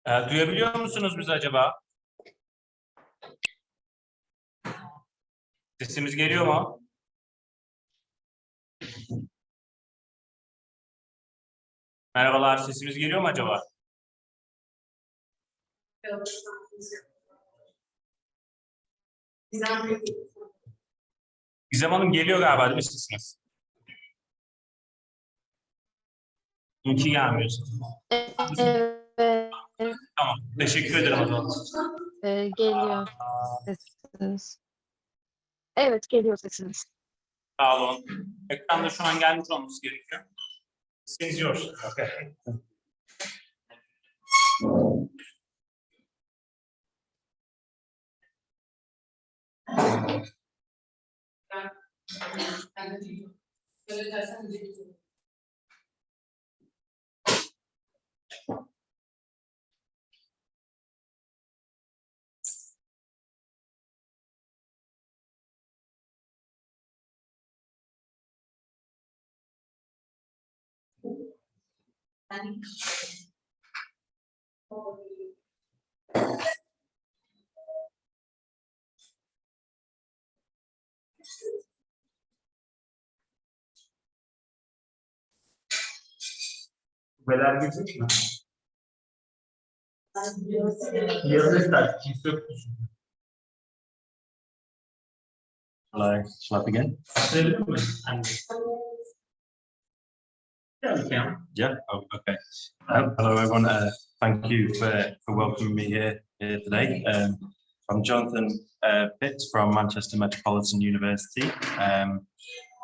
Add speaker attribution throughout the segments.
Speaker 1: Duyabiliyor musunuz bizi acaba? Sesimiz geliyor mu? Merhabalar, sesimiz geliyor mu acaba? Gizem Hanım geliyor galiba değil mi sesiniz? İyi ki gelmiyorsunuz.
Speaker 2: Evet.
Speaker 1: Tamam, teşekkür ederim o zaman.
Speaker 2: Geliyor sesiniz. Evet, geliyor sesiniz.
Speaker 1: Sağ olun. Ekranda şu an gelmiş olması gerekiyor. Seniz yours. Okay. Güler gelecek mi? Yazırlar. Kimse yok. Shall I begin? Yeah. Oh, okay. Hello, everyone. Thank you for welcoming me here today. I'm Jonathan Pitts from Manchester Metropolitan University.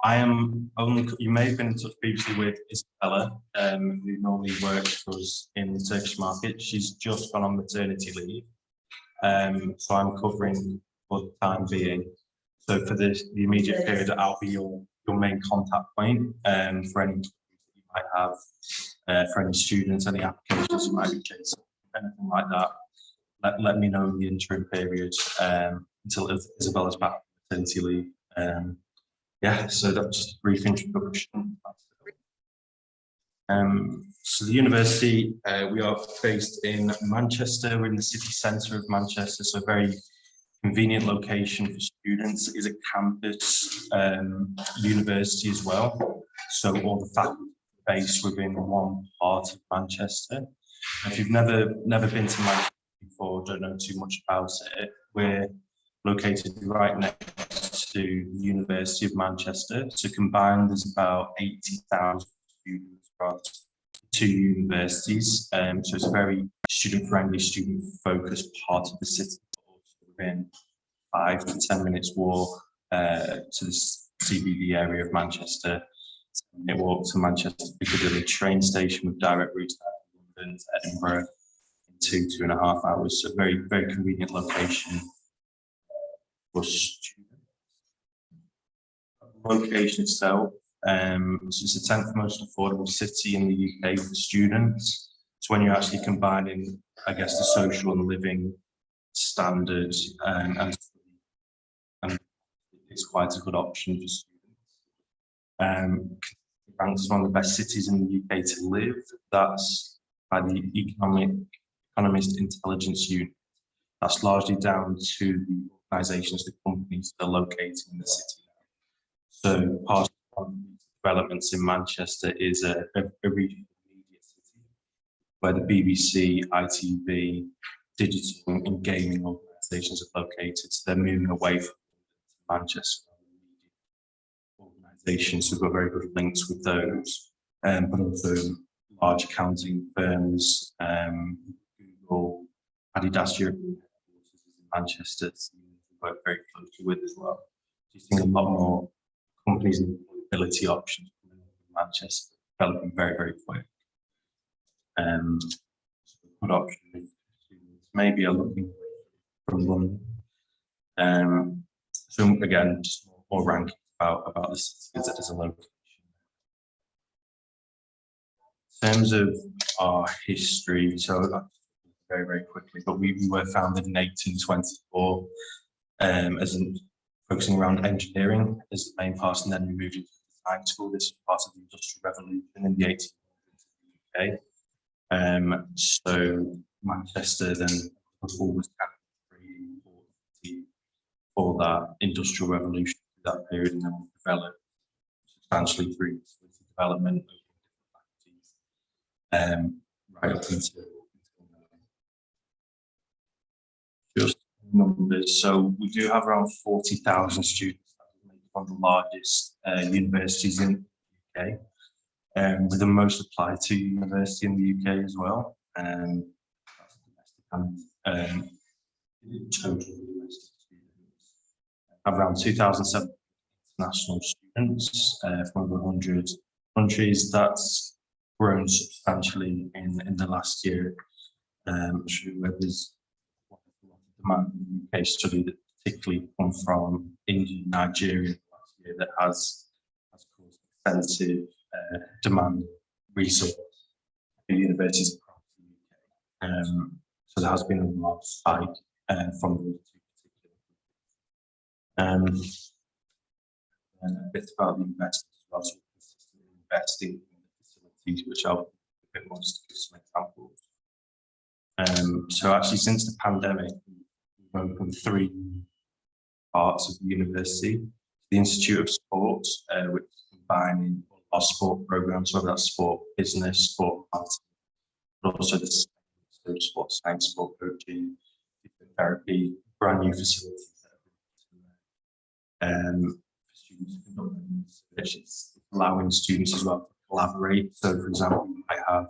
Speaker 1: I am only. You may have been in touch previously with Isabella, who normally works for us in the Turkish market. She's just gone on maternity leave, so I'm covering for the time being. So for the immediate period, I'll be your main contact point for any you might have, for any students, any applications you might be chasing, anything like that. Let me know in the interim period until Isabella's back from maternity leave. Yeah, so that's just a brief introduction. So the university, we are based in Manchester. We're in the city centre of Manchester, so very convenient location for students. It is a campus university as well, so all the faculty are based within one part of Manchester. If you've never been to Manchester before, don't know too much about it, we're located right next to the University of Manchester. So combined, there's about 80,000 students across two universities. So it's a very student-friendly, student-focused part of the city. Within 5 to 10 minutes walk to the CBD area of Manchester. 10-minute walk to Manchester Piccadilly train station with direct routes to London, to Edinburgh in 2.5 hours. So very, very convenient location for students. The location itself, so it's the 10th most affordable city in the UK for students. So when you're actually combining, I guess, the social and living standards and it's quite a good option for students. Ranked as one of the best cities in the UK to live. That's by the Economist Intelligence Unit. That's largely down to the organisations, the companies that are located in the city. So part of developments in Manchester is a regional media city where the BBC, ITV, digital and gaming organisations are located. So they're moving away from Manchester organisations. We've got very good links with those, but also large accounting firms, Google, Adidas Europe in Manchester, we work very closely with as well. You're seeing a lot more companies and mobility options in Manchester developing very, very quick. Good option if students maybe are looking from London. So again, just more ranking about the city as a location. In terms of our history, so very, very quickly, but we were founded in 1824 as in focusing around engineering as the main part, and then we moved into design school. This was part of the Industrial Revolution in the 1800s in the UK. So Manchester, then Liverpool was kind of really important for that industrial revolution through that period, and then we developed substantially through development of faculties, right up until just numbers. So we do have around 40,000 students, one of the largest universities in the UK, with the most applied to university in the UK as well. Total domestic students, around 2,700 international students from over 100 countries. That's grown substantially in the last year. Where there's a lot of demand in the UK study that particularly come from India and Nigeria last year that has caused extensive demand resource for universities across the UK. So there has been a large spike from those two particular groups. And a bit about the investment as well. So we're consistently investing in the facilities, which I'll a bit more to give some examples. So actually, since the pandemic, we've opened 3 parts of the university. The Institute of Sport, which is combining our sport programs, whether that's sport business, sport arts, but also the sport science, sport coaching, therapy, brand new facilities that have been for students to conduct research. It's allowing students as well to collaborate. So, for example, I have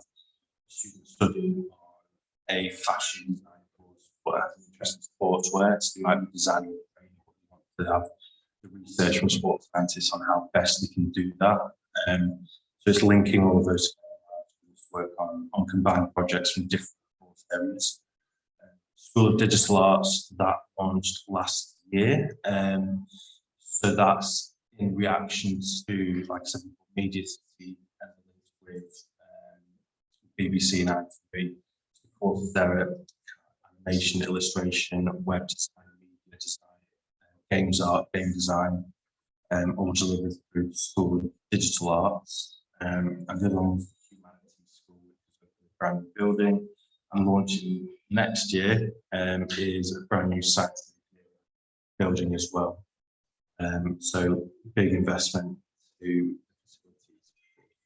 Speaker 1: students studying on a fashion design course, but have an interest in sportswear, so they might be designing to have the research from sports scientists on how best they can do that. So it's linking all of those work on combined projects from different course areas. School of Digital Arts, that launched last year. So that's in reaction to, like I said, Media City with BBC and ITV. The courses there are animation, illustration, web design, media design, games art, game design, all delivered through School of Digital Arts. And the other one was the Humanities School, which is a brand new building. And launching next year is a brand new science building as well. So big investment to facilities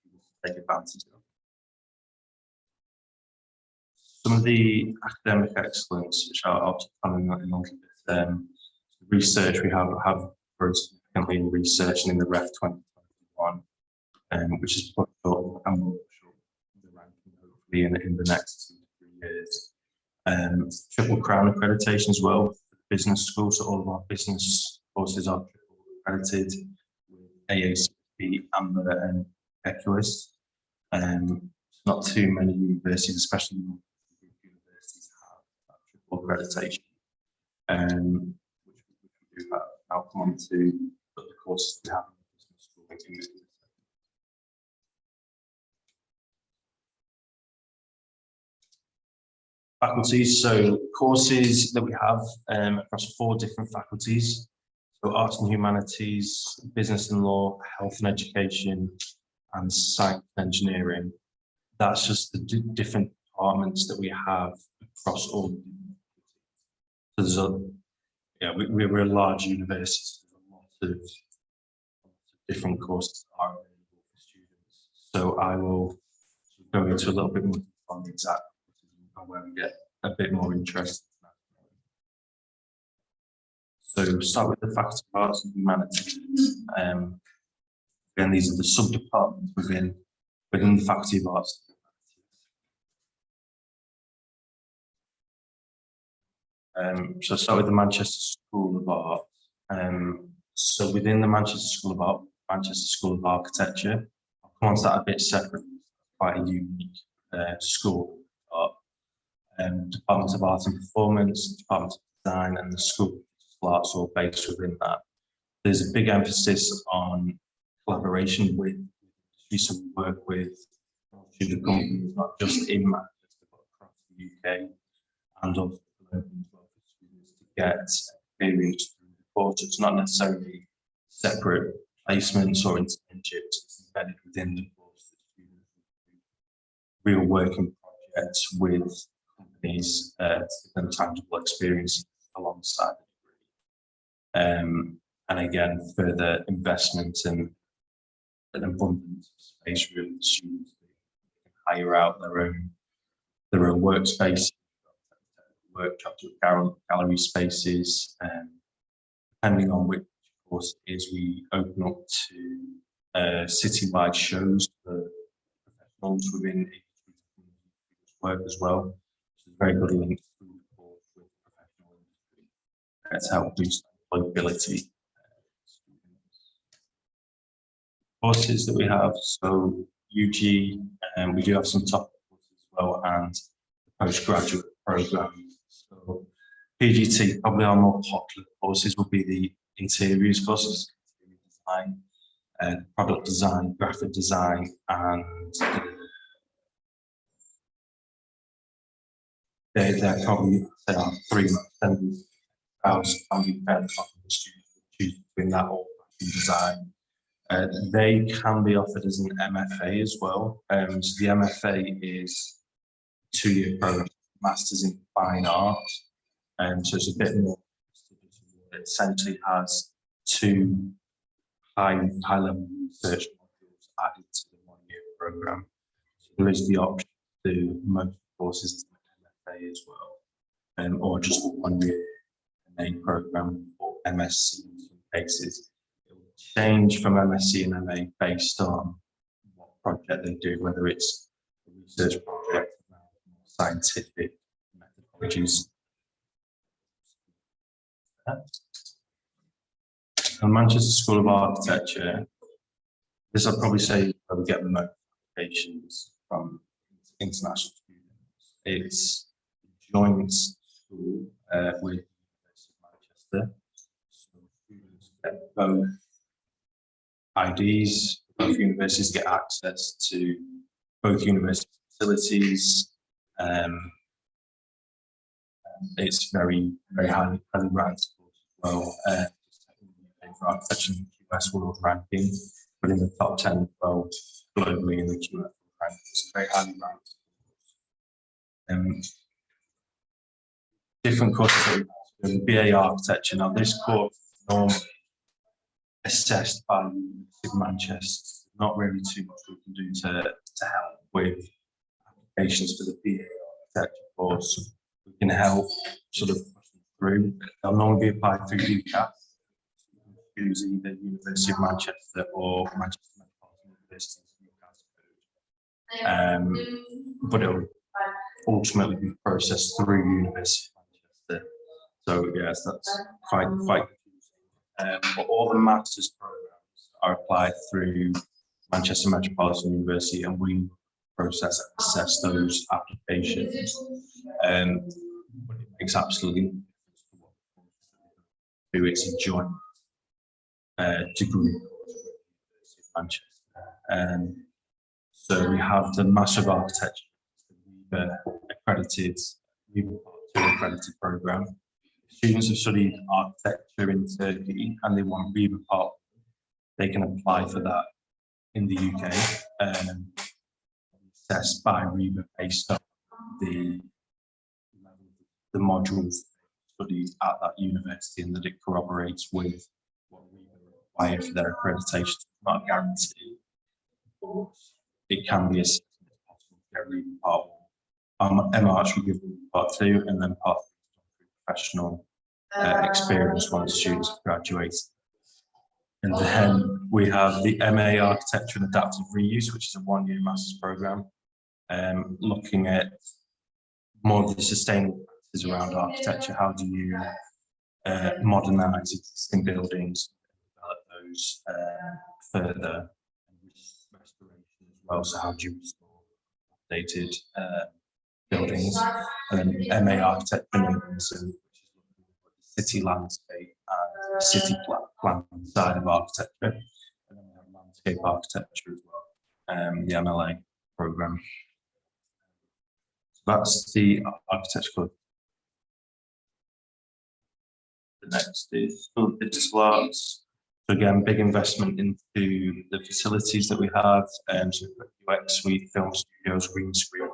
Speaker 1: to take advantage of. Some of the academic excellence, which I'll touch on in a little bit. Research, we have grown significantly in research and in the REF 2021, which is pushed up and will push up the ranking hopefully in the next 2 to 3 years. Triple Crown accreditation as well for the business school, so all of our business courses are triple accredited with AACP, Amber and Equus. Not too many universities, especially universities, have that triple accreditation, which we do have. I'll come on to the courses we have in the business school. Faculties, so courses that we have across 4 different faculties. So Arts and Humanities, Business and Law, Health and Education, and Science and Engineering. That's just the different departments that we have across all the different faculties. So we're a large university, so there's a lot of different courses that are available for students. So I will go into a little bit more on the exact and where we get a bit more interest. So start with the Faculty of Arts and Humanities. Again, these are the sub-departments within the Faculty of Arts and Humanities. So start with the Manchester School of Art. So within the Manchester School of Art, Manchester School of Architecture, I'll come on to that a bit separately. Quite a unique school of art. Department of Art and Performance, Department of Design, and the School of Digital Arts all based within that. There's a big emphasis on collaboration with industry, so we work with the companies, not just in Manchester, but across the UK, and also globally as well for students to get experience through the course. It's not necessarily separate placements or internships, it's embedded within the course that students do real working projects with companies companies to give them tangible experience alongside the degree. And again, further investment in an abundance of space for the students to hire out their own workspace, workshops, gallery spaces, depending on which course it is, we open up to citywide shows for professionals within work as well, which is a very good link through the course with professional industry to help boost employability. Courses that we have, so UG, we do have some top courses as well, and the postgraduate program. So PGT, probably our more popular courses will be the interiors courses, interior design, product design, graphic design, and they're probably 3 months, 10,000 can be fairly popular students choose between that or design. They can be offered as an MFA as well. So the MFA is a 2-year program, Masters in Fine Art. So it's a bit more. It essentially has 2 high-level research modules added to the 1-year program. So there is the option to do most courses as an MFA as well, or just a 1-year MA program or MSc in some cases. Change from MSc and MA based on what project they do, whether it's a research project, scientific methodologies. And Manchester School of Architecture, this I'd probably say where we get the most applications from international students. It's a joint school with the University of Manchester. So students get both IDs, both universities get access to both university facilities. It's very, very highly ranked as well. For architecture in the QS World Ranking, but in the top 10 as well globally in the QS World Ranking. It's very highly ranked. Different courses that we have. The BA Architecture. Now, this course is normally assessed by the University of Manchester. Not really too much we can do to help with applications for the BA Architecture course. We can help sort of push them through. They'll normally be applied through UCAS. Choose either University of Manchester or Manchester Metropolitan University's UCAS code. But it will ultimately be processed through University of Manchester. So yes, that's quite confusing. But all the master's programs are applied through Manchester Metropolitan University, and we process and assess those applications. But it makes absolutely no difference to what we do. It's a joint degree course with the University of Manchester. So we have the Master of Architecture, the accredited program. Students have studied architecture in Turkey and they want REBA Part 1. They can apply for that in the UK, assessed by REBA based on the modules studied at that university, and that it corroborates with what REBA require for their accreditation. It's not a guarantee, but it can be as possible to get REBA Part 1. MArch will give REBA Part 2, and then Part 3 professional experience once students have graduated. And then we have the MA Architecture and Adaptive Reuse, which is a 1-year master's program, looking at more of the sustainable practices around architecture. How do you modernise existing buildings, develop those further, and restoration as well? So how do you restore updated buildings? And then MA Architecture and Urbanism, which is looking at the city landscape and city plan side of architecture. And then we have landscape architecture as well, the MLA program. So that's the architectural. The next is digital arts. So again, big investment into the facilities that we have. So UX suite, film studios, green screen.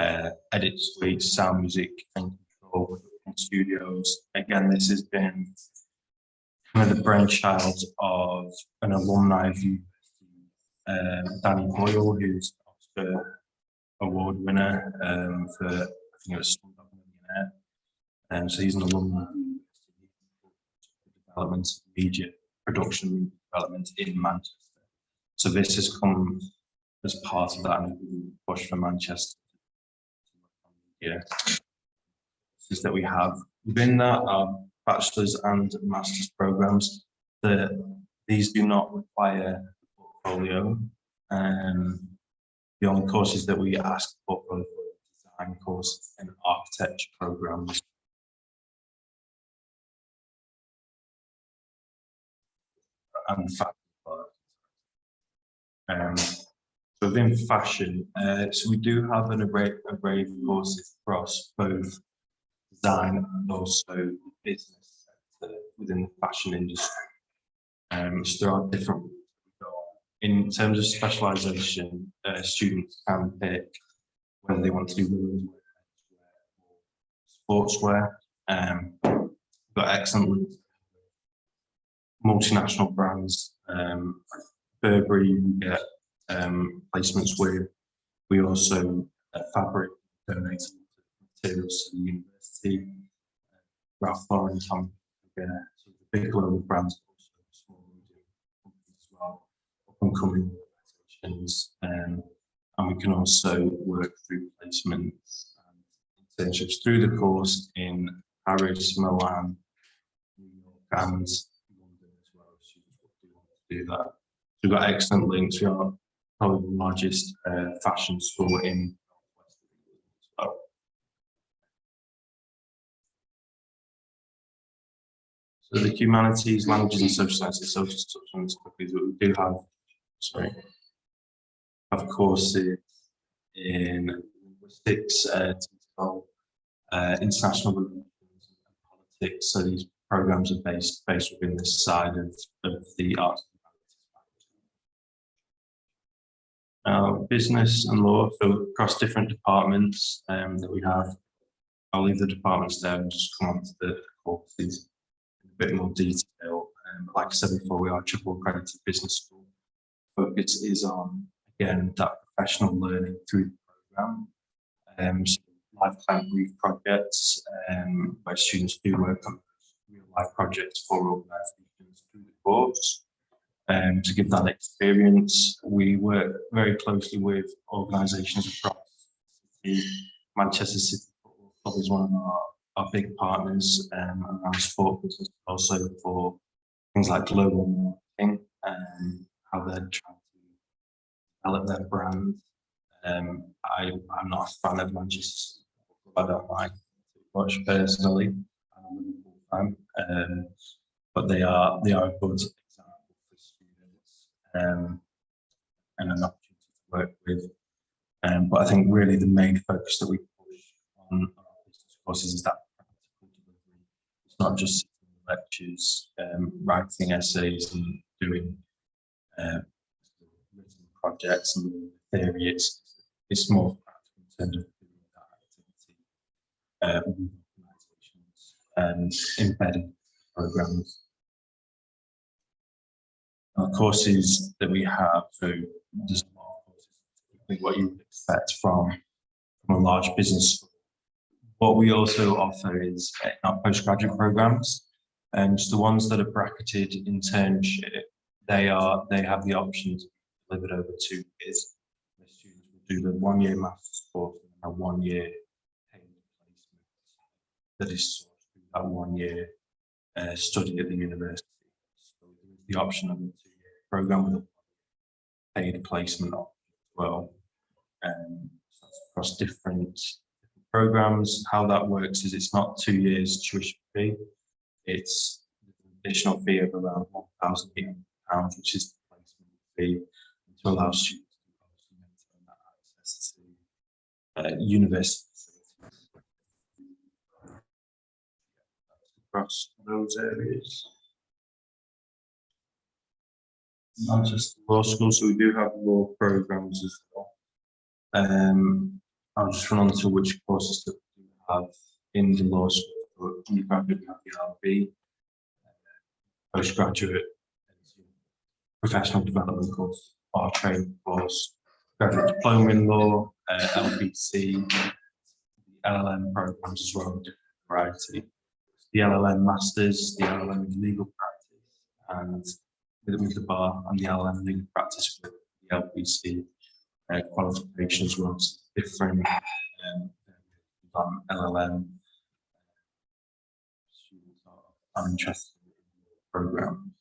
Speaker 1: edit suites, sound, music, and control production studios. Again, this has been kind of the brainchild of an alumni of University, Danny Boyle, who's Oscar Award winner for, I think it was Slumdog Millionaire. So he's an alumni of the University, development, media production development in Manchester. So this has come as part of that and push for Manchester. Yeah, is that we have within that our bachelor's and master's programs. These do not require a portfolio. The only courses that we ask for are design courses and architecture programs. And so within fashion, so we do have an array of courses across both design and also business sector within the fashion industry. So there are different. In terms of specialisation, students can pick whether they want to do women's wear or sportswear. Got excellent multinational brands. Burberry, we get placements with. We also fabric donated materials to the university. Ralph Lauren, Tom, so the big global brands, also small and medium companies as well, up-and-coming organisations, and we can also work through placements and internships through the course in Paris, Milan, New York, and London as well. Students do want to do that. So we've got excellent links. We are probably the largest fashion school in Northwest England as well. So the humanities, languages and social sciences, social substance, we do have courses in linguistics, international relations and politics. So these programs are based within this side of the arts. Business and law, so across different departments that we have. I'll leave the departments there and just come on to the courses in a bit more detail. Like I said before, we are a triple accredited business school. Focus is on, again, that professional learning through the program. So lifetime brief projects where students do work on real life projects for organisations through the course. To give that experience, we work very closely with organisations across the city. Manchester City Football Club is one of our big partners around sport business, also for things like global marketing and how they're trying to develop their brand. I'm not a fan of Manchester City Football Club. I don't like it too much personally. I'm a Liverpool fan, but they are a good and an opportunity to work with. But I think really the main focus that we push on our business courses is that practical delivery. It's not just lectures, writing essays and doing written projects and theory. It's more practical in terms of doing that activity with organisations and embedding programs. Our courses that we have, so there's a lot of courses, what you would expect from a large business school. What we also offer is our postgraduate programs, and the ones that are bracketed internship, they have the option to be delivered over 2 years. The students will do the 1 year master's course and a 1 year paid placement that is through that 1 year study at the university. So there is the option of a 2 year program with a paid placement as well. Across different programs, how that works is it's not 2 years tuition fee, it's an additional fee of around £1,800, which is the placement fee to allow students to maintain that access to university facilities. Across those areas. Manchester Law School, so we do have law programs as well. I'll just run on to which courses that we have in the law school. For undergraduate, we have the LLB, postgraduate, professional development course, bar training course, graduate diploma in law, LBC, LLM programs as well, different variety. The LLM masters, the LLM in legal practice, and with the bar, and the LLM legal practice with the LBC qualification as well. So different LLM students are interested in the program.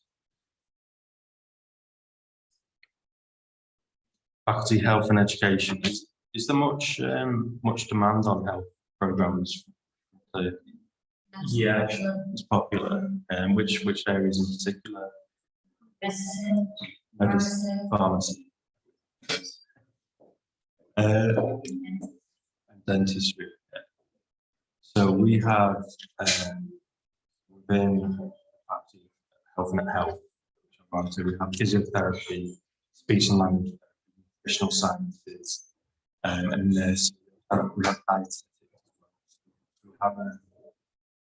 Speaker 1: Faculty health and education. Is there much demand on health programs? Yeah, it's popular. Which areas in particular? Medicine, pharmacy, and dentistry. So we have within faculty health and health, so we have physiotherapy, speech and language, nutritional sciences, and nurse. We have dietetics. We have a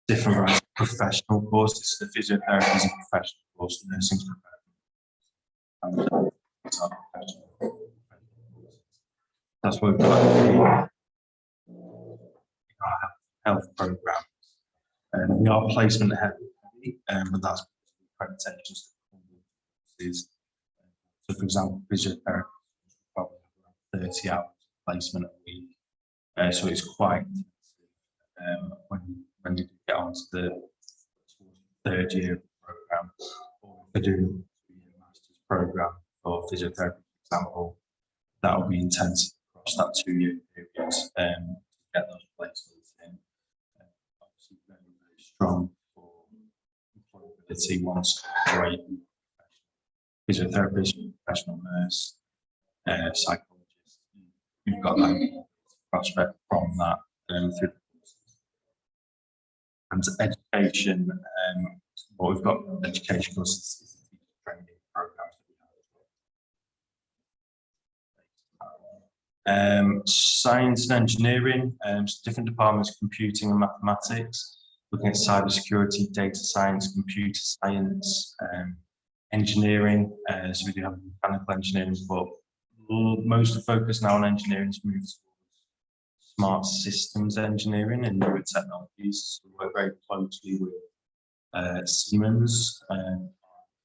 Speaker 1: different variety of professional courses. The physiotherapy is a professional course, the nursing is professional. That's what we've got in our health programs. We are placement heavy, but that's accreditations. So, for example, physiotherapy probably have around 30 hours placement a week. So it's quite intensive when you get onto the third year of the program, or if they do a master's program for physiotherapy, for example, that will be intensive across that 2-year period to get those placements in. Obviously, very, very strong for employability once great physiotherapist, professional nurse, psychologist. You've got that prospect from that through the courses. And education, what we've got education courses is the training programs that we have. Science and engineering, different departments, computing and mathematics, looking at cybersecurity, data science, computer science, engineering. So we do have mechanical engineering, but most of the focus now on engineering has moved towards smart systems engineering and newer technologies. So we work very closely with Siemens and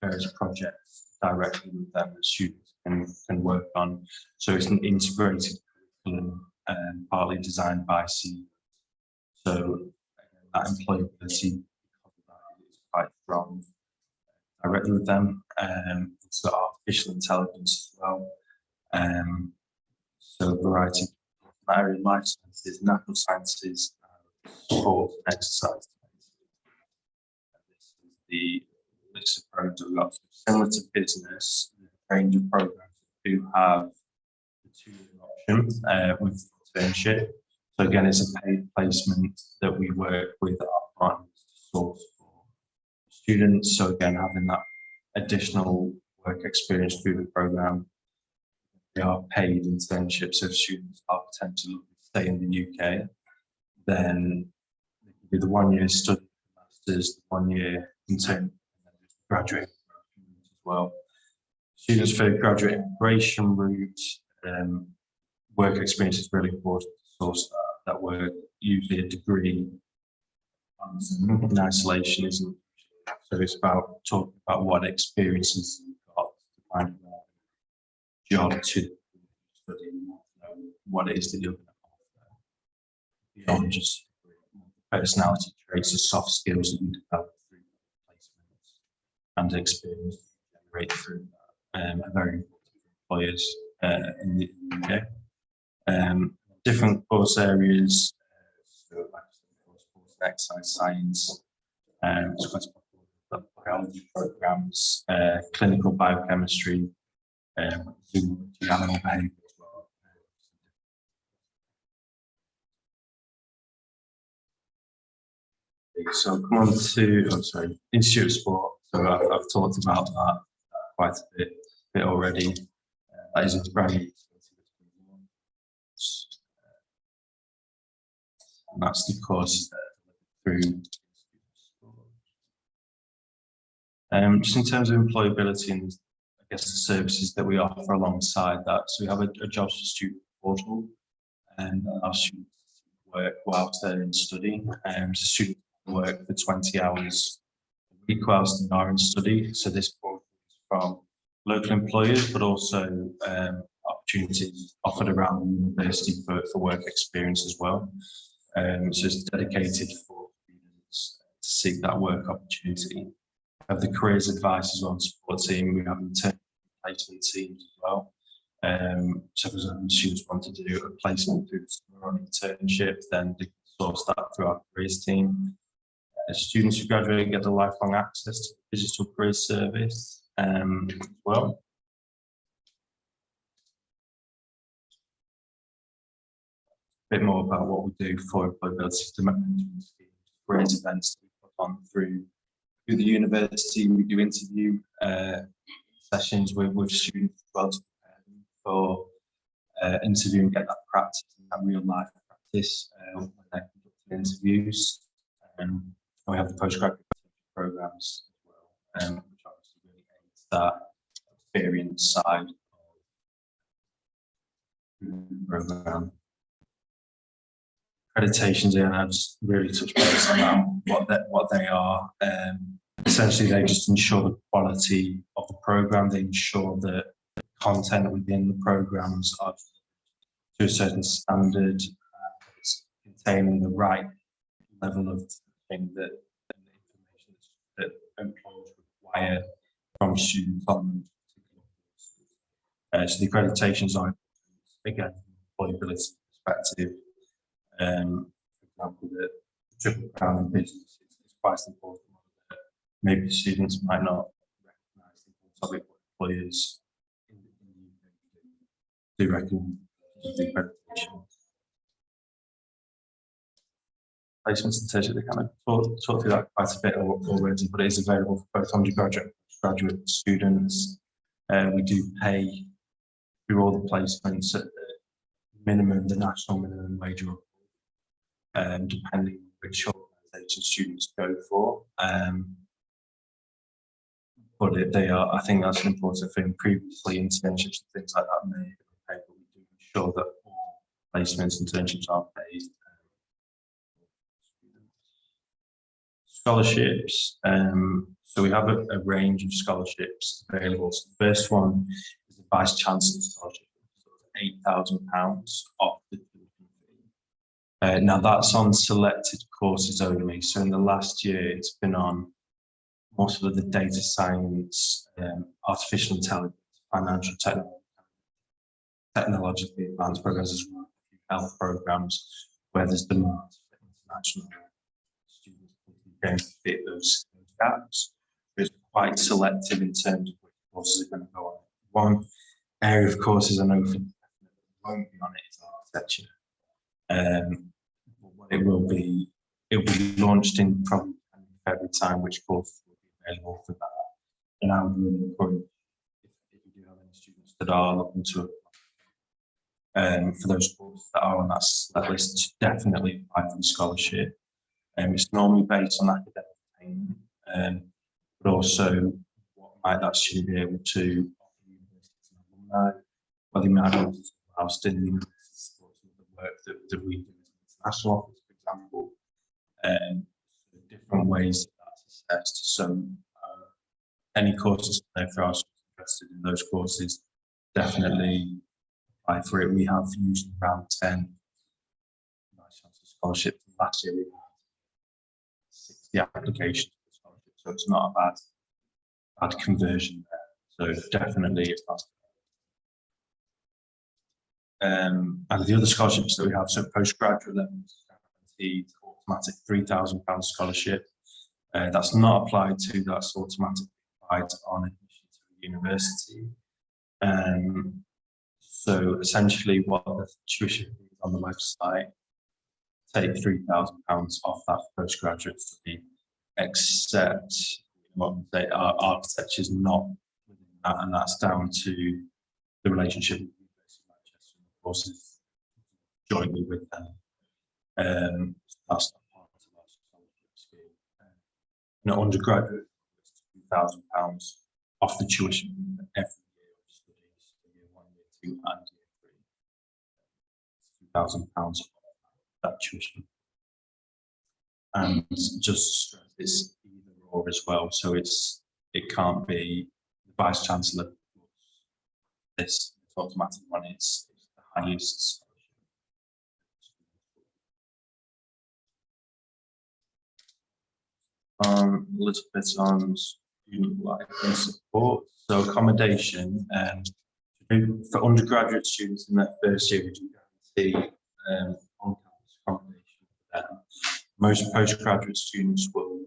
Speaker 1: various projects directly with them that students can work on. So it's an integrated curriculum partly designed by Siemens. So that employability is quite strong directly with them. So artificial intelligence as well. So a variety of area, life sciences, natural sciences, sport, exercise. This is the list of programs that we've got. So similar to business, the range of programs do have the 2-year option with internship. So again, it's a paid placement that we work with our partners to source for students. So again, having that additional work experience through the program. They are paid internships. So if students are potentially looking to stay in the UK, then they can do the 1-year study, masters, the 1-year intern, and then graduate as well. Students for graduate immigration route, work experience is really important to source that work. Usually a degree in isolation isn't. So it's about talking about what experiences you've got to find a job to study, what it is that you're going to offer beyond just personality traits, the soft skills that you develop through placements and experience generate through that are very important for employers in the UK. Different course areas, so like sports and exercise science, biology programs, clinical biochemistry, animal behavior as well. So come on to, Institute of Sport. So I've talked about that quite a bit already. That is a brand new And that's the courses that are through. Just in terms of employability and I guess the services that we offer alongside that, so we have a jobs for student portal, and our students work whilst they're in study. So students work for 20 hours a week whilst they are in study. So this portal is from local employers, but also opportunities offered around the university for work experience as well. So it's dedicated for students to seek that work opportunity. We have the careers advice as well and support team. We have internship placement teams as well. So for example, students want to do a placement through or an internship, then they can source that through our careers team. Students who graduate get the lifelong access to the digital careers service as well. A bit more about what we do for employability development careers events that we put on through the university. We do interview sessions with students as well to prepare them for interview and get that practice and that real life practice when they're conducting interviews. And we have the postgraduate programs as well, which obviously really aids that experience side of the program. Accreditations, and I've just really touched base on what they are. Essentially, they just ensure the quality of the program. They ensure that the content within the programs are to a certain standard, it's containing the right level of thing that the information that employers require from students on so the accreditations are, again, from an employability perspective. For example, the triple crown in business is quite important. Maybe students might not recognise the topic, but employers in the UK do recognise the accreditation. Placements and tertiary, they kind of talk through that quite a bit already, but it is available for both undergraduate and graduate students. We do pay through all the placements at the minimum, the national minimum wage, depending on which organisation students go for. But they are, I think that's an important thing. Previously, internships and things like that may have been paid, but we do ensure that all placements and internships are paid. Scholarships. So we have a range of scholarships available. So the first one is the Vice Chancellor Scholarship, £8,000 off the tuition fee. Now that's on selected courses only. So in the last year, it's been on most of the data science, artificial intelligence, financial technologically advanced programs as well, health programs where there's demand for international students going to fit those gaps. It's quite selective in terms of which courses are going to go on. One area of courses I know won't be on it is architecture. But it will be launched in probably February time, which courses will be available for that. And I would really encourage if you do have any students that are looking to for those courses that are on that list, to definitely apply for the scholarship. It's normally based on academic attainment, but also what might that student be able to offer universities and alumni, or they might be able to whilst in the university support some of the work that we do as an international office, for example. Different ways that that's assessed. So any courses for our students interested in those courses, definitely apply for it. We have usually around 10 Vice Chancellor scholarships. Last year we had 60 applications for scholarships, so it's not a bad conversion there. So definitely it's fast. And the other scholarships that we have, so postgraduate level, guaranteed automatic £3,000 scholarship. That's not applied to, that's automatically applied on admission to the university. So essentially what the tuition fees on the website take £3,000 off that postgraduate fee, except what they are, architecture is not within that, and that's down to the relationship with the University of Manchester and courses jointly with them. That's not part of our scholarship scheme. An undergraduate, £2,000 off the tuition every year of studies, year 1, year 2, and year 3. £2,000 off that tuition. And just stress it's either or as well, so it can't be the vice chancellor plus this automatic one. It's the highest scholarship. A little bit on student life and support. So accommodation, for undergraduate students in their first year, we do guarantee on-campus accommodation for them. Most postgraduate students will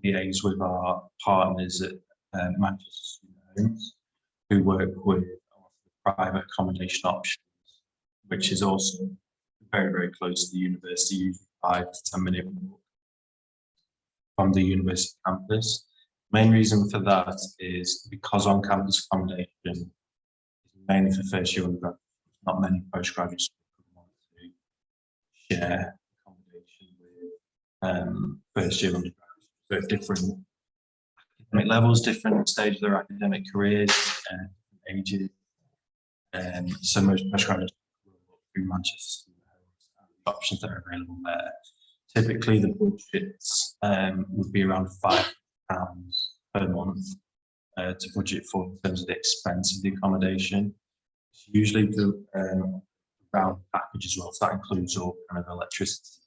Speaker 1: liaise with our partners at Manchester Student Homes, who work with private accommodation options, which is also very, very close to the university, usually 5 to 10 minute walk from the university campus. Main reason for that is because on-campus accommodation is mainly for first year undergraduates. Not many postgraduates want to share accommodation with first year undergraduates. So different academic levels, different stages of their academic careers, ages. So most postgraduates will look through Manchester and the options that are available there. Typically, the budgets would be around £5 per month to budget for in terms of the expense of the accommodation. It's usually the round package as well, so that includes all kind of electricity,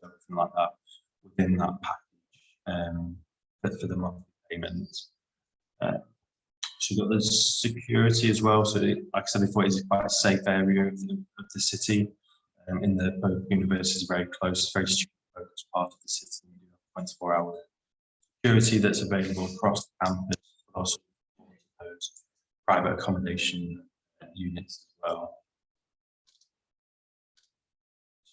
Speaker 1: everything like that within that package for the monthly payment. So you've got the security as well. So like I said before, it's quite a safe area of the city. In the both universities are very close, very student-focused part of the city. We have 24-hour security that's available across the campus, but also those private accommodation units as well.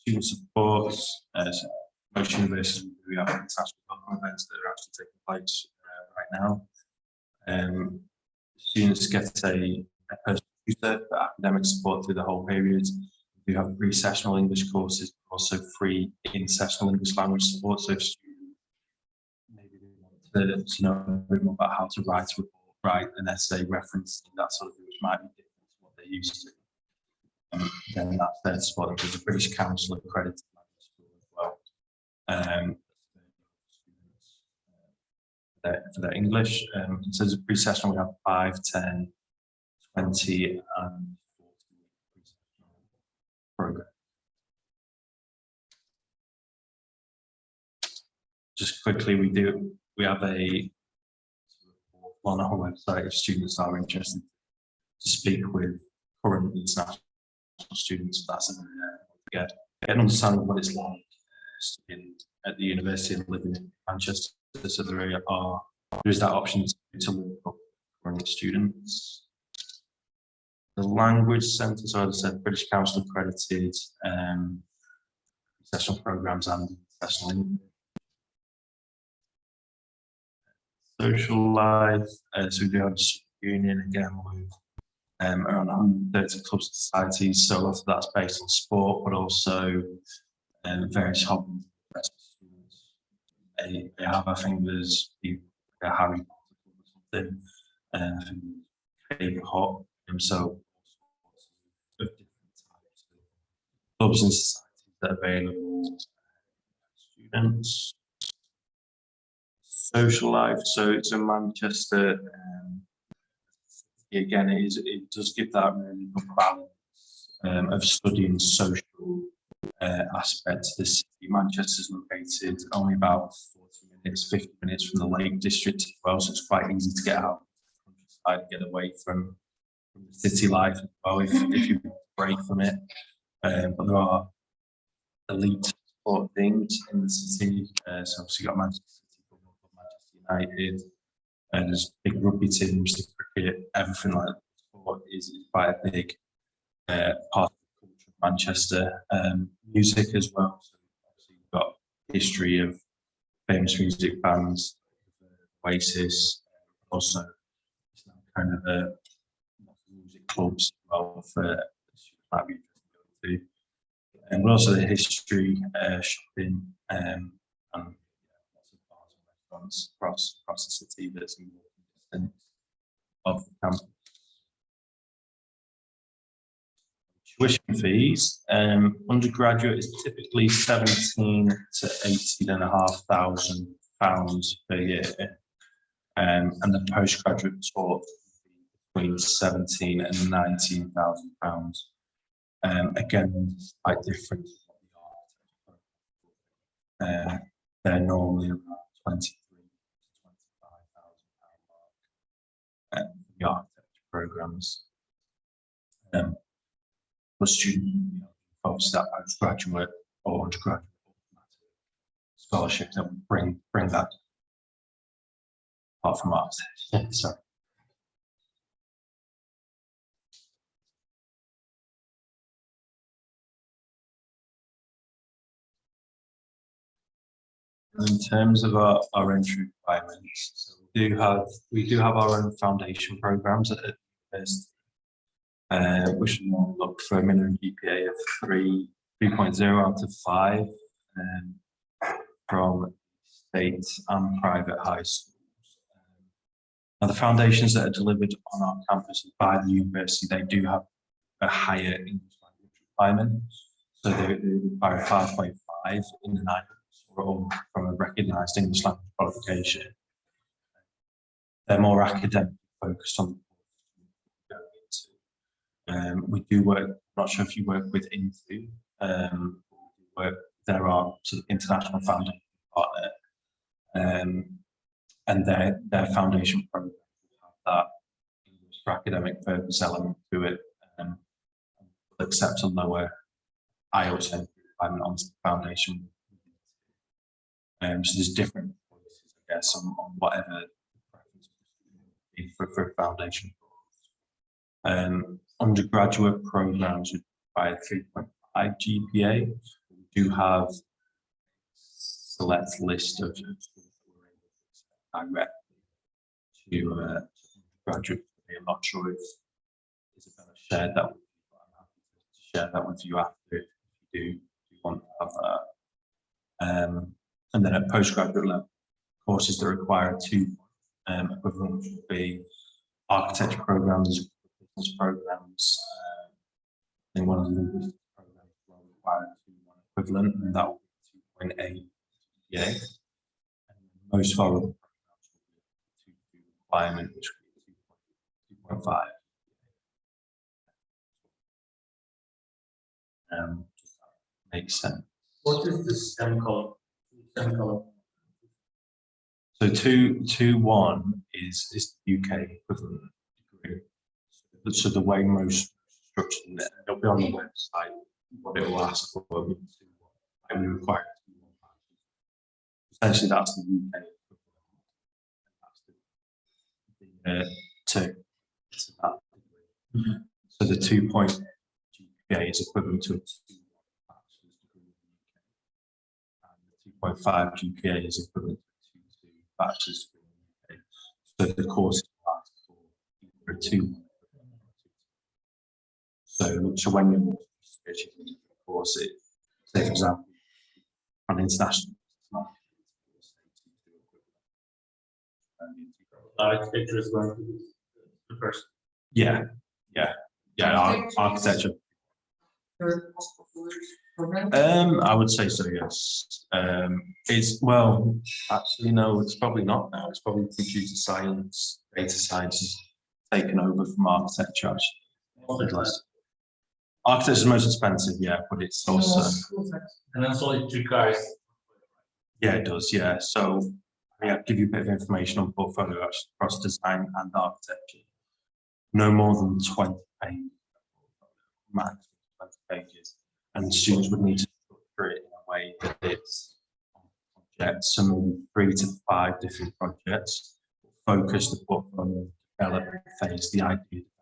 Speaker 1: Student support. So most universities we have international welcome events that are actually taking place right now. Students get a personal tutor for academic support through the whole period. We have pre-sessional English courses, also free in-sessional English language support. So if students maybe they want to know a bit more about how to write a report, write an essay, reference, that sort of thing, which might be different to what they're used to. Then that's their support. There's a British Council accredited language school as well. For their English. In terms of pre-sessional, we have 5, 10, 20, and 40 pre-sessional programs. Just quickly, we have on our website if students are interested to speak with current international students. That's a get an understanding of what it's like studying at the university and living in Manchester. So there is that option to look for current students. The language centre, so as I said, British Council accredited sessional programs and sessional English. Social life, so we do have a student union again with around 130 clubs and societies. So a lot of that's based on sport, but also various hobbies. They have, I think there's the Harry Potter club or something, Cape Hop, so of different types of clubs and societies that are available to students. Social life, so it's in Manchester. Again, it does give that really good balance of studying social aspect to the city. Manchester is located only about 40 minutes, 50 minutes from the Lake District as well, so it's quite easy to get out of the countryside, get away from the city life as well if you break from it. But there are elite sport things in the city. So obviously you've got Manchester City Football Club, Manchester United, and there's big rugby teams, the cricket, everything like that. Sport is quite a big part of the culture of Manchester. Music as well. So obviously you've got history of famous music bands, Oasis, also it's now kind of a music clubs as well for students might be interested in going and also the history, shopping, and lots of bars and restaurants across the city that's in walking distance of the campus. Tuition fees, undergraduate is typically 17 to 18,500 pounds per year, and the postgraduate taught between 17 and 19,000 pounds. Again, quite different. They're normally around 23 to 25,000 pound mark for the architecture programs. For student, obviously that postgraduate or undergraduate scholarship that would bring that apart from architecture. Sorry. In terms of our entry requirements, so we do have our own foundation programs at university, which will look for a minimum GPA of 3.0 out of 5 from state and private high schools. Now, the foundations that are delivered on our campus by the university, they do have a higher English language requirement, so they require 5.5 in the 9 or from a recognised English language qualification. They're more academic focused on the course. We do work, I'm not sure if you work with INTU, there are sort of international foundation partner, and their foundation program have that English for academic purpose element to it, will accept a lower IELTS requirement on the foundation. So there's different choices, I guess, on whatever preference for foundation. Undergraduate programs would require 3.5 GPA. We do have a select list of schools that we're able to accept directly to undergraduate. I'm not sure if Isabella shared that with you, but I'm happy to share that with you after if you do want to have that. And then at postgraduate level, courses that require 2 equivalent would be architecture programs, business programs. I think one of the linguistics programs will require 2 equivalent, and that will be 2.8 GPA. And most of our other programs will be 2 requirement, which will be 2.5. Does that make sense?
Speaker 3: What is the STEM column?
Speaker 1: So 2.1 is the UK equivalent degree. So the way most structures, it'll be on the website, what it will ask for will be 2.1. And we require 2.1. Essentially, that's the UK equivalent. That's to that degree. Mm-hmm. So the 2.0 GPA is equivalent to a 2.1 bachelor's degree in the UK. And the 2.5 GPA is equivalent to a 2.2 bachelor's degree in the UK. So the course is asked for either a 2. So when you're switching into a course, say for example, on international,
Speaker 3: architecture is going to be the first.
Speaker 1: Yeah, architecture. I would say so, yes. It's, well, actually, no, it's probably not now. It's probably computer science, data science is taken over from architecture, actually. Architecture is most expensive, yeah, but it's also.
Speaker 3: And then only 2 cars.
Speaker 1: Yeah, it does, yeah. So I'll give you a bit of information on portfolio across design and architecture. No more than 20 pages, max 20 pages. And students would need to structure it in a way that it's on projects, some 3 to 5 different projects, focus the portfolio development phase, the idea development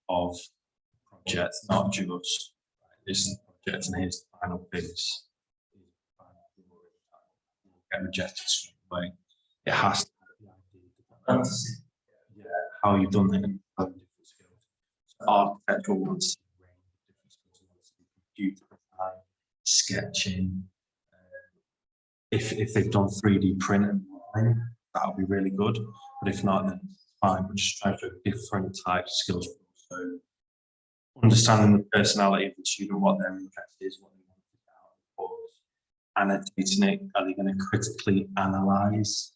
Speaker 1: of projects, not just this is the project and here's the final piece. Get rejected straight away. It has to be the idea development. Yeah, how you've done it and different skills. So architectural wants to range of different skills, wants to be computer design, sketching. If they've done 3D printing, that'll be really good. But if not, then it's fine. We're just trying for different types of skills. So understanding the personality of the student, what their interest is, what they want to get out of the course, annotating it. Are they going to critically analyse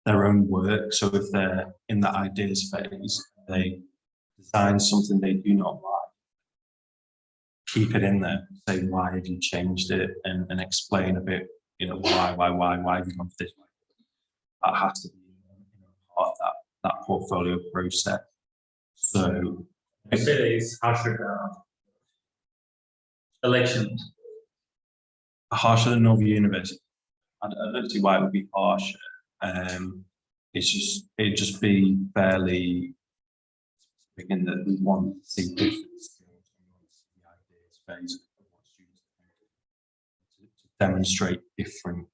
Speaker 1: their own work? So if they're in the ideas phase, they design something they do not like, keep it in there, say why have you changed it, and explain a bit, why have you gone for this way. That has to be part of that portfolio process. So
Speaker 3: I say is harsher election.
Speaker 1: Harsher than Northern University. I don't see why it would be harsher. It'd just be fairly specific in that we want to see different skills, we want to see the ideas phase of what students think, to demonstrate different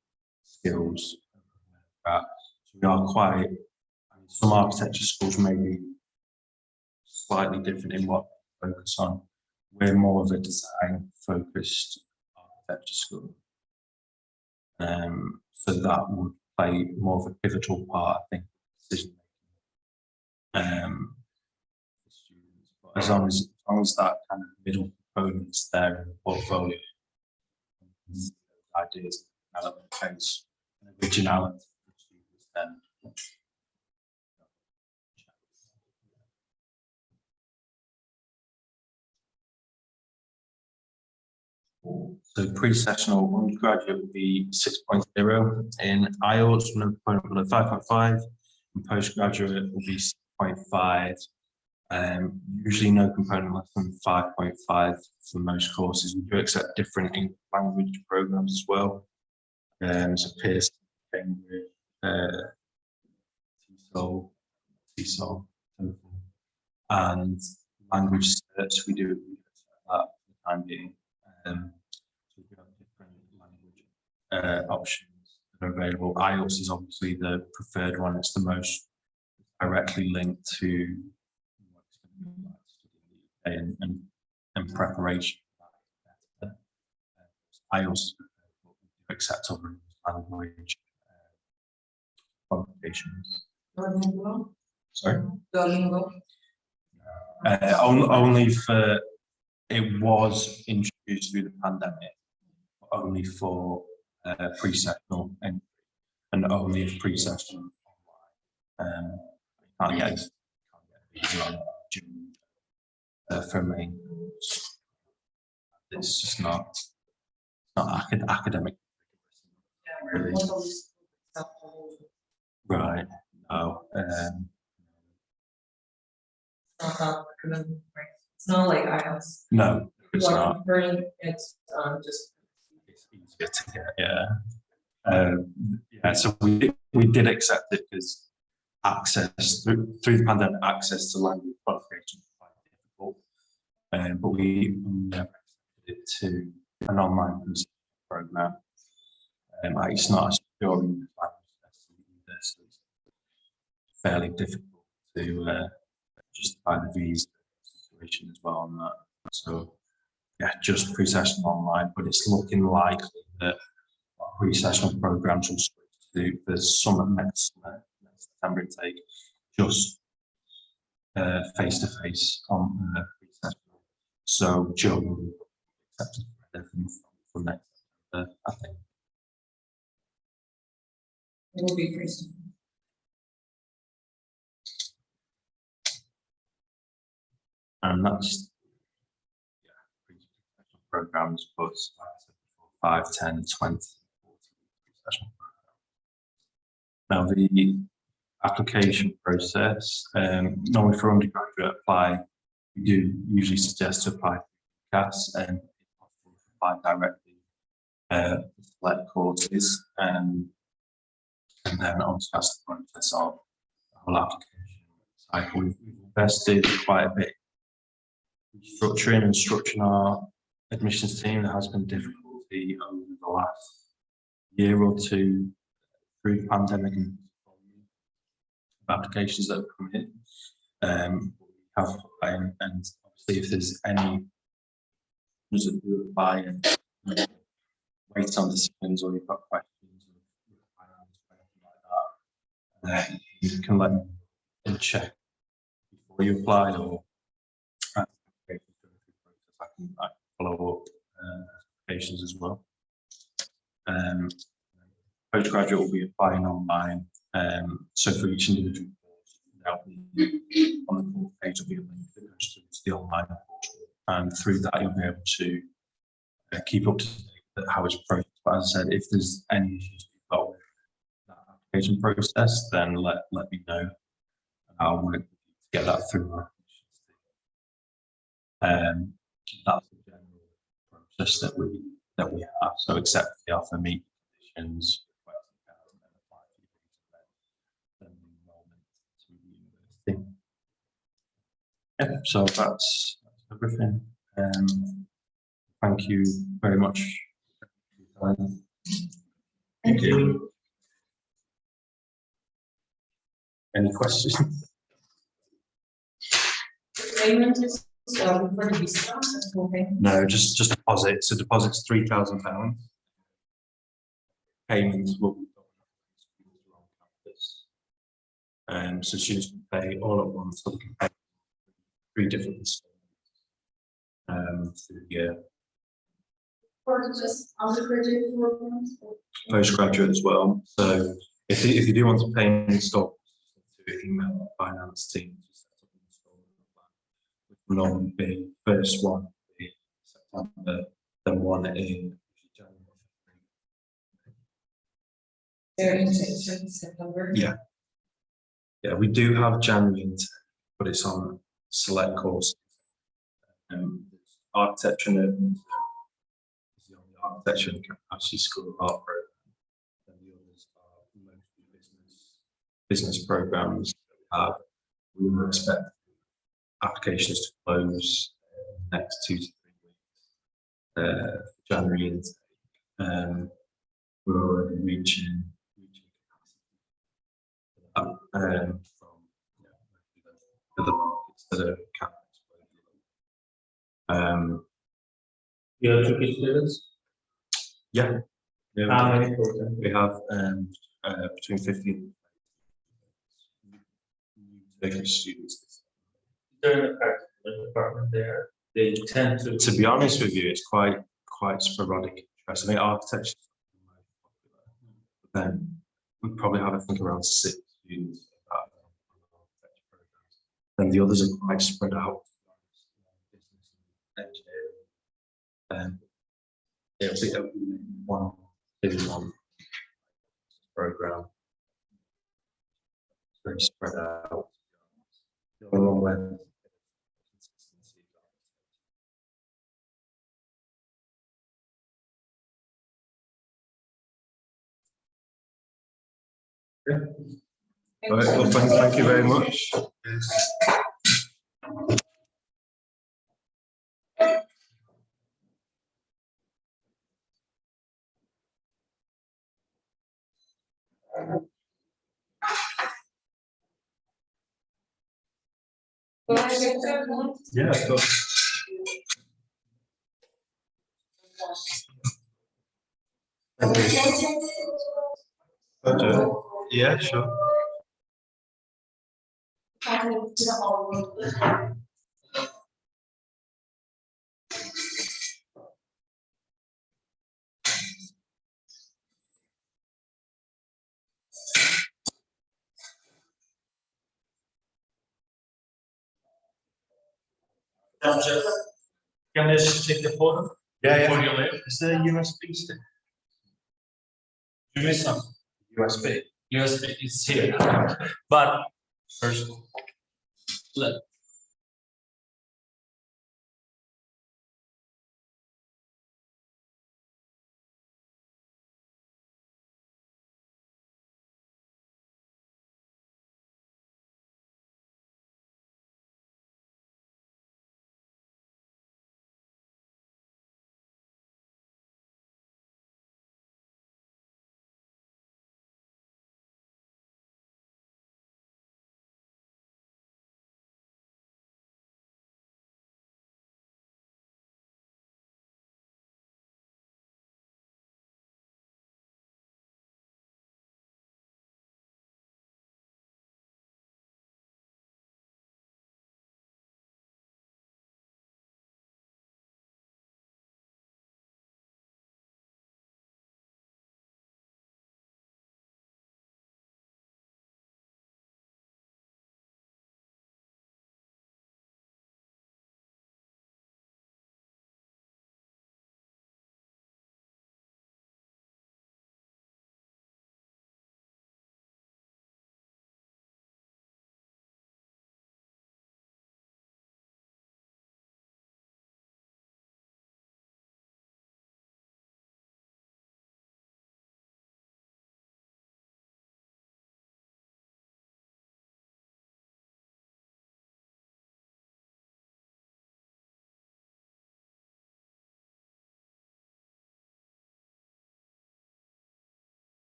Speaker 1: skills. So we are quite, some architecture schools may be slightly different in what we focus on. We're more of a design focused architecture school. So that would play more of a pivotal part, I think, decision making for students. But as long as that kind of middle component is there in the portfolio, ideas, development phase, and originality for students, then so pre-sessional undergraduate would be 6.0, in IELTS no component below 5.5, and postgraduate will be 6.5. Usually no component less than 5.5 for most courses. We do accept different English language programs as well. So Pearson, Cambridge, TESOL, and language search. We do accept that for the time being. So we have different language options that are available. IELTS is obviously the preferred one. It's the most directly linked to what's going to be like studying in the UK and preparation. IELTS is preferred, but we do accept other language qualifications. Sorry? Only for, it was introduced through the pandemic, only for pre-sessional entry, and only if pre-sessional online. Can't get visa on June for me. It's just not academic, really. Right. No.
Speaker 4: It's not like IELTS.
Speaker 1: No, it's not.
Speaker 4: It's just.
Speaker 1: It's easier to get, yeah. Yeah, so we did accept it because access through the pandemic, access to language qualification was quite difficult. But we never accepted it to an online program. It's not a secure English language test either, so it's fairly difficult to justify the visa situation as well on that. So yeah, just pre-sessional online, but it's looking likely that our pre-sessional programs will switch to the summer next September intake, just face-to-face on pre-sessional. So Joe will be accepted for everything from next September, I think.
Speaker 4: It will be free.
Speaker 1: And that's pre-sessional programs, but like I said before, 5, 10, 20, 40 pre-sessional programs. Now the application process, normally for undergraduate apply, we do usually suggest to apply for CAS and if possible apply directly for select courses, and then on to the process of the whole application cycle. We've invested quite a bit structuring and structuring our admissions team. There has been difficulty over the last year or two through the pandemic and applications that have come in. We have, and obviously if there's any that do apply and wait on decisions, or you've got questions or anything like that, you can let me check before you apply, or I can follow up applications as well. Postgraduate will be applying online. So for each individual course, on the course page will be a link that goes through to the online portal, and through that you'll be able to keep up to date with how it's processed. But as I said, if there's any issues you've got with that application process, then let me know, and I'll work with you to get that through. That's the general process that we have. So except for the offer meet conditions, yeah, so that's everything. Thank you very much.
Speaker 3: Thank you.
Speaker 1: Any questions?
Speaker 4: Payment is for the visa, okay.
Speaker 1: No, just deposit. So deposit's £3,000. Payments will be done on campus. So students can pay all at once, so they can pay 3 different installments through the year.
Speaker 4: Or just undergraduate programs?
Speaker 1: Postgraduate as well. So if you do want to pay an installment, to email our finance team to set up an installment plan, which will normally be first one in September, then one in January.
Speaker 4: Their intake in September?
Speaker 1: Yeah. Yeah, we do have January intake, but it's on select courses. Architecture and urban is the only architecture and capacity school art program. And the others are mostly business programs that we have. We will expect applications to close next 2 to 3 weeks. January intake. We're already reaching capacity from other markets that are campus.
Speaker 3: You have Turkish students?
Speaker 1: Yeah.
Speaker 3: How many programs?
Speaker 1: We have between 15 Turkish students.
Speaker 3: Is there a particular department there? They tend to.
Speaker 1: To be honest with you, it's quite sporadic interest. I think architecture is the most popular. But then we probably have, I think, around 6 students on architecture programs. And the others are quite spread out. Business and engineering. It'll be one program. It's very spread out. The other one where yeah. All right, well, thank you very much. Yeah, of course. Okay. Yeah, sure.
Speaker 3: Can I just take the photo?
Speaker 1: Yeah,
Speaker 3: Before
Speaker 1: yeah.
Speaker 3: you leave?
Speaker 1: Is there a USB stick?
Speaker 3: You miss some.
Speaker 1: USB.
Speaker 3: USB is here. But first, let